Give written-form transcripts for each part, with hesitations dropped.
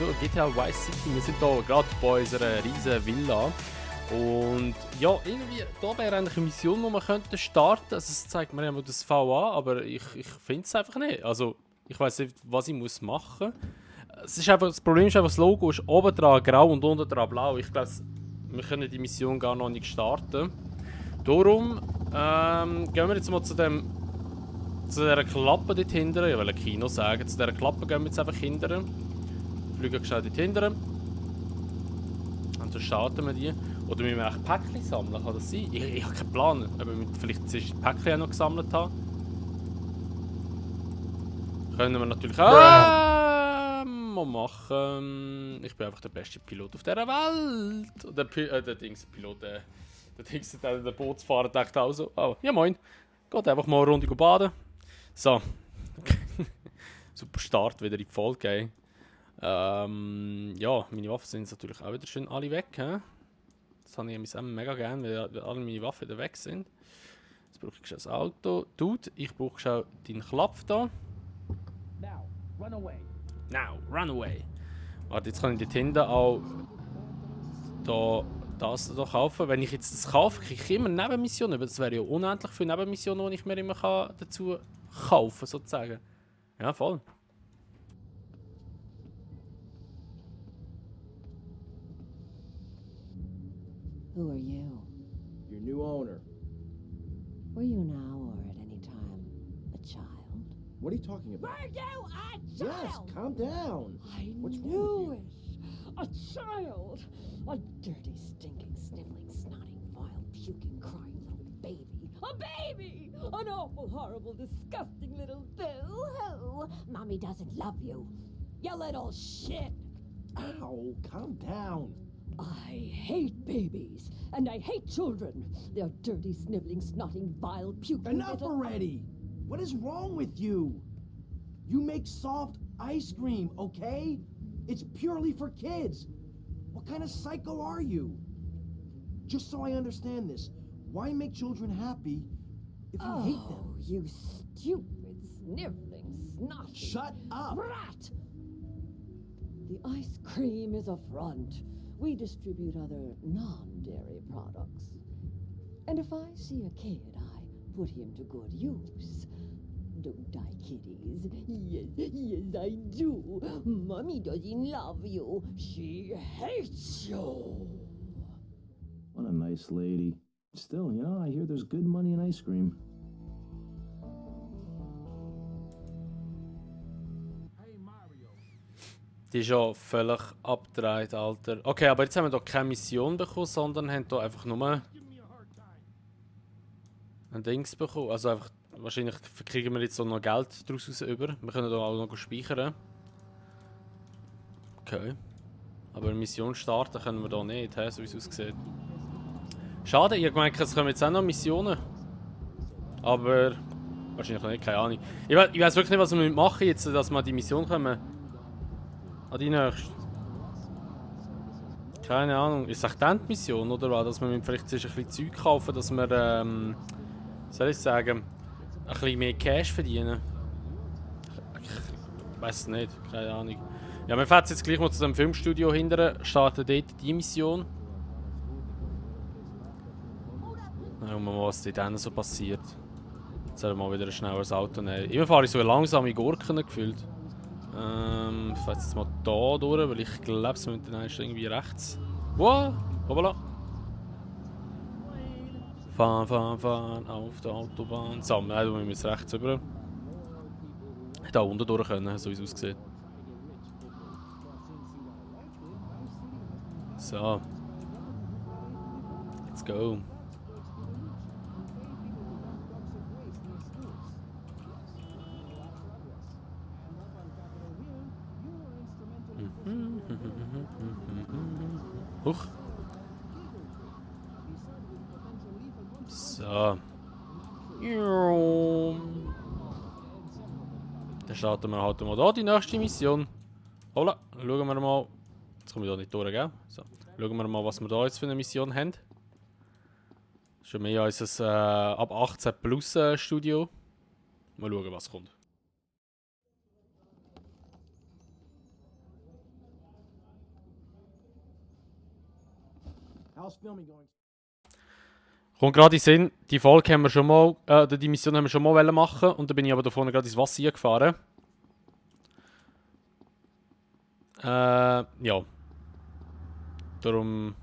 zu GTA Vice City. Wir sind hier gerade bei unserer riesen Villa. Und ja, irgendwie, da wäre eigentlich eine Mission, die man könnte starten. Also es zeigt mir ja das VA, aber ich finde es einfach nicht. Also ich weiß nicht, was ich muss machen muss. Es ist einfach, das Problem ist einfach, das Logo ist oben dran grau und unten dran blau. Ich glaube, wir können die Mission gar noch nicht starten. Darum gehen wir jetzt mal zu dieser Klappe dort hinten. Ich will ein Kino sagen. Zu dieser Klappe gehen wir jetzt einfach hinten. Fliegen schnell dort hinten. Und dann starten wir die. Oder müssen wir echt Päckchen sammeln? Kann das sein? Ich habe keinen Plan. Aber vielleicht zuerst die Päckchen auch noch gesammelt haben. Können wir natürlich auch mal machen. Ich bin einfach der beste Pilot auf dieser Welt. Der Pilot, der Bootsfahrer denkt auch so, oh, ja moin. Geht einfach mal eine Runde baden. So. Super Start wieder in die Folge, ey. Ja, meine Waffen sind jetzt natürlich auch wieder schön alle weg. He? Das habe ich mega gerne, weil alle meine Waffen wieder weg sind. Jetzt brauche ich schon das Auto. Dude, ich brauche schon deinen Klapf da. Now, run away. Now, run away. Warte, jetzt kann ich dort hinten auch das hier kaufen. Wenn ich jetzt das kaufe, kriege ich immer Nebenmissionen. Das wäre ja unendlich viele Nebenmissionen, die ich mir immer dazu kaufen kann, sozusagen. Ja, voll. Who are you? Your new owner. Were you now or at any time a child? What are you talking about? Were you a Yes, child? calm down. I What's wrong knew with it. A child. A dirty, stinking, sniveling, snotting, vile, puking, crying little baby. A baby! An awful, horrible, disgusting little boo-hoo. Mommy doesn't love you. You little shit. Ow, calm down. I hate babies, and I hate children. They're dirty, sniveling, snotting, vile, puking Enough little... already. What is wrong with you? You make soft ice cream, okay? It's purely for kids. What kind of psycho are you? Just so I understand this, why make children happy if you hate them? Oh, you stupid, sniveling, snotty... Shut up! Brat! The ice cream is a front. We distribute other non-dairy products. And if I see a kid, I put him to good use. Don't I, kiddies? Yes, I do. Mommy doesn't love you. She hates you. What a nice lady. Still, you know, I hear there's good money in ice cream. Die ist ja völlig abgedreht, Alter. Okay, aber jetzt haben wir doch keine Mission bekommen, sondern haben hier einfach nur ein Dings bekommen. Also einfach, wahrscheinlich kriegen wir jetzt so noch Geld daraus über. Wir können hier auch noch speichern. Okay. Aber eine Mission starten können wir hier nicht, so wie es aussieht. Schade, ich meine, es kommen jetzt auch noch Missionen. Aber wahrscheinlich nicht, keine Ahnung. Ich weiß wirklich nicht, was wir machen jetzt, dass wir die Mission kommen. An die nächste. Keine Ahnung. Ist es echt die Mission oder was? Dass wir vielleicht zuerst ein bisschen Zeug kaufen, dass wir, soll ich sagen, ein bisschen mehr Cash verdienen? Ich weiß es nicht, keine Ahnung. Ja, wir fahren jetzt gleich mal zu dem Filmstudio hinterher, starten dort die Mission. Schauen wir mal, was dort so passiert. Jetzt sollen wir mal wieder ein schnelleres Auto nehmen. Immer fahre ich so langsame Gurken gefühlt. Ich fahre jetzt mal da durch, weil ich glaube, es müssen dann irgendwie rechts. Wow! Hoppala! Fahren auf der Autobahn. So, nein, wir müssen rechts rüber. Da unten durch können, so wie es aussieht. So. Let's go. Huch. So. Dann starten wir halt mal da die nächste Mission. Hola, schauen wir mal. Jetzt komme ich da nicht durch, gell? So. Schauen wir mal, was wir da jetzt für eine Mission haben. Schon mehr als ein ab 18 plus Studio. Mal schauen, was kommt. How's filming going? Kommt gerade in den Sinn, die Folge haben wir schon mal, die Mission haben wir schon mal machen und dann bin ich aber da vorne gerade ins Wasser gefahren. Ja. Darum...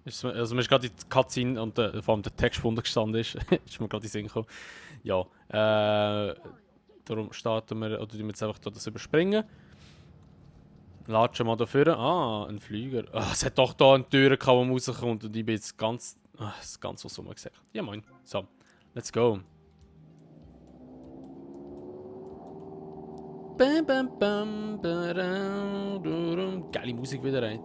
Also mir ist gerade die Cutscene und vor allem der Text gefunden gestanden ist. Ist mir gerade in den Sinn gekommen. Ja. Darum starten wir, oder tun wir jetzt einfach da das überspringen. Latschen mal da vorne. Ah, ein Flüger. Oh, es hat doch da eine Tür gehabt, wo man rauskommt und ich bin jetzt ganz... das ist ganz was man gesagt. Ja moin. So, let's go. Bam, bam, bam, badam, durum. Geile Musik wieder rein.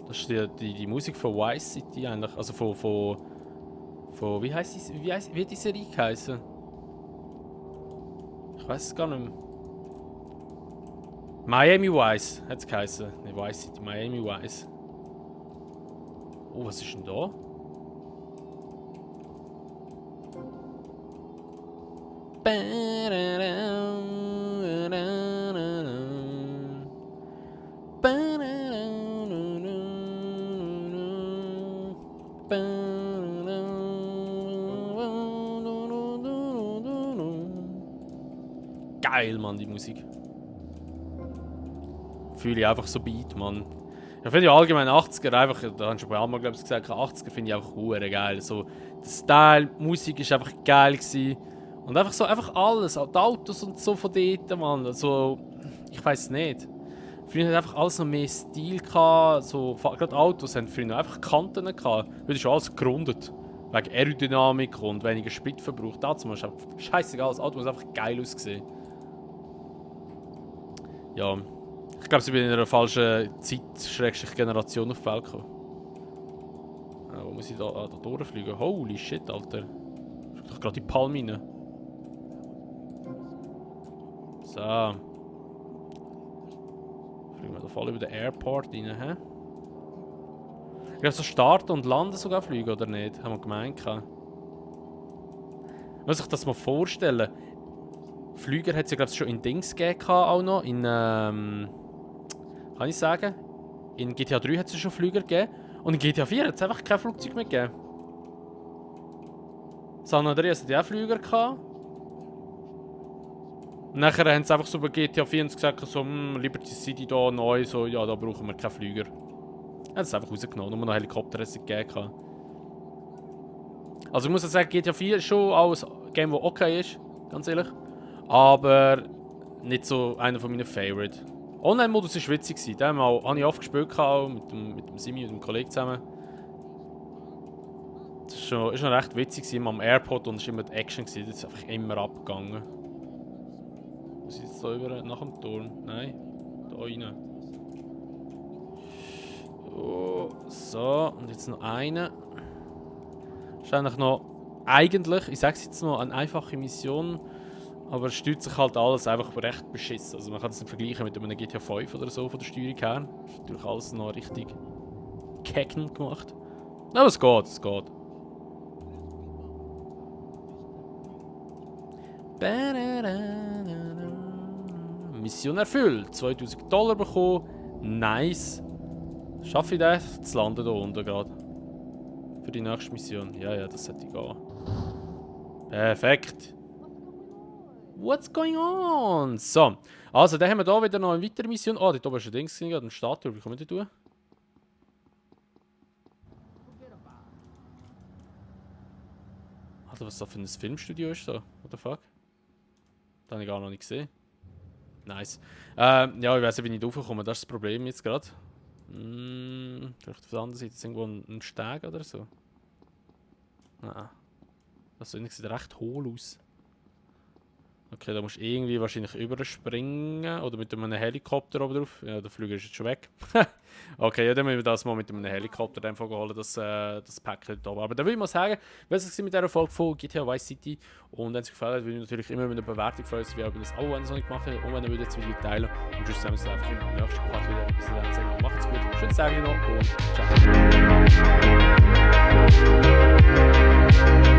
Das ist die Musik von Vice City eigentlich. Also von wie heisst die, wie hat die Serie geheißen? Ich weiß es gar nicht mehr. Miami Vice hat es geheißen. Ne, Vice City, Miami Vice. Oh, was ist denn da? Geil, Mann, die Musik. Fühle ich einfach so Beat, Mann. Ich finde ja allgemein 80er einfach, da haben schon bei Alma, glaube ich, gesagt, 80er finde ich einfach geil. So, der Style, die Musik ist einfach geil gewesen. Und einfach so, einfach alles, auch die Autos und so von dort, Mann. Also, ich weiß nicht. Früher hat einfach alles noch mehr Stil gehabt, so, gerade Autos haben früher einfach Kanten gehabt. Heute ist alles gerundet. Wegen Aerodynamik und weniger Spritverbrauch. Dazu ist einfach scheißegal, das Auto muss einfach geil aussehen. Ja, ich glaube, sie bin in einer falschen Zeit-Generation auf die Welt gekommen. Wo muss ich da durchfliegen? Holy shit, Alter. Ich bin doch gerade die Palme rein. So. Fliegen wir da voll über den Airport rein, hä? Ich glaube, so starten und landen sogar fliegen, oder nicht? Haben wir gemeint. Man muss sich das mal vorstellen. Flüger hat es ja, glaube ich, schon in Dings gegeben, auch noch. In, kann ich sagen? In GTA 3 hat es schon Flüger gegeben. Und in GTA 4 hat es einfach kein Flugzeug mehr gegeben. San Andreas hat ja auch Flüger gehabt. Und nachher haben sie einfach so bei GTA 4 gesagt, so, Liberty City da neu, so, ja, da brauchen wir keinen Flüger. Haben sie es einfach rausgenommen, nur noch Helikopter hat es gegeben. Also ich muss sagen, GTA 4 ist schon auch ein Game, das okay ist, ganz ehrlich. Aber nicht so einer von meinen Favorite. Online-Modus war witzig. Den habe ich oft gespielt mit dem Simi und dem Kollegen zusammen. Das war schon recht witzig immer am Airport und es war immer die Action. Das ist einfach immer abgegangen. Muss ich jetzt da über nach dem Turm? Nein, da rein. Oh, so, und jetzt noch eine. Das ist eigentlich noch, ich sage es jetzt noch, eine einfache Mission. Aber es steuert sich halt alles einfach recht beschissen. Also man kann es nicht vergleichen mit einem GTA 5 oder so von der Steuerung her. Das ist natürlich alles noch richtig kecken gemacht. Aber es geht, es geht. Mission erfüllt. $2000 bekommen. Nice. Schaffe ich das zu landen da unten gerade? Für die nächste Mission. Ja, das sollte gehen. Perfekt. What's going on? So, also dann haben wir hier wieder noch eine weitere Mission. Oh, dort oben ist ein Ding, eine Statue. Wie kann man die tun? Alter, was das für ein Filmstudio ist da? What the fuck? Das habe ich gar noch nicht gesehen. Nice. Ja, ich weiß nicht, wie ich da raufkomme. Das ist das Problem jetzt gerade. Vielleicht auf der anderen Seite ist irgendwo ein Steg oder so. Nein. Das sieht recht hohl aus. Okay, da musst du irgendwie wahrscheinlich überspringen. Oder mit einem Helikopter oben drauf. Ja, der Flüger ist jetzt schon weg. Okay, ja, dann müssen wir das mal mit einem Helikopter holen, das Päckchen da oben. Aber dann würde ich mal sagen, was war mit dieser Folge von GTA Vice City. Und wenn es gefallen hat, würde ich natürlich immer mit einer Bewertung freuen, wie auch das Abo, wenn ihr es noch nicht gemacht habt. Und wenn ihr das Video teilen. Und tschüss zusammen, wir einfach im nächsten Part wieder. Bis dann, sagen, macht's gut. Schönen Tag noch und ciao.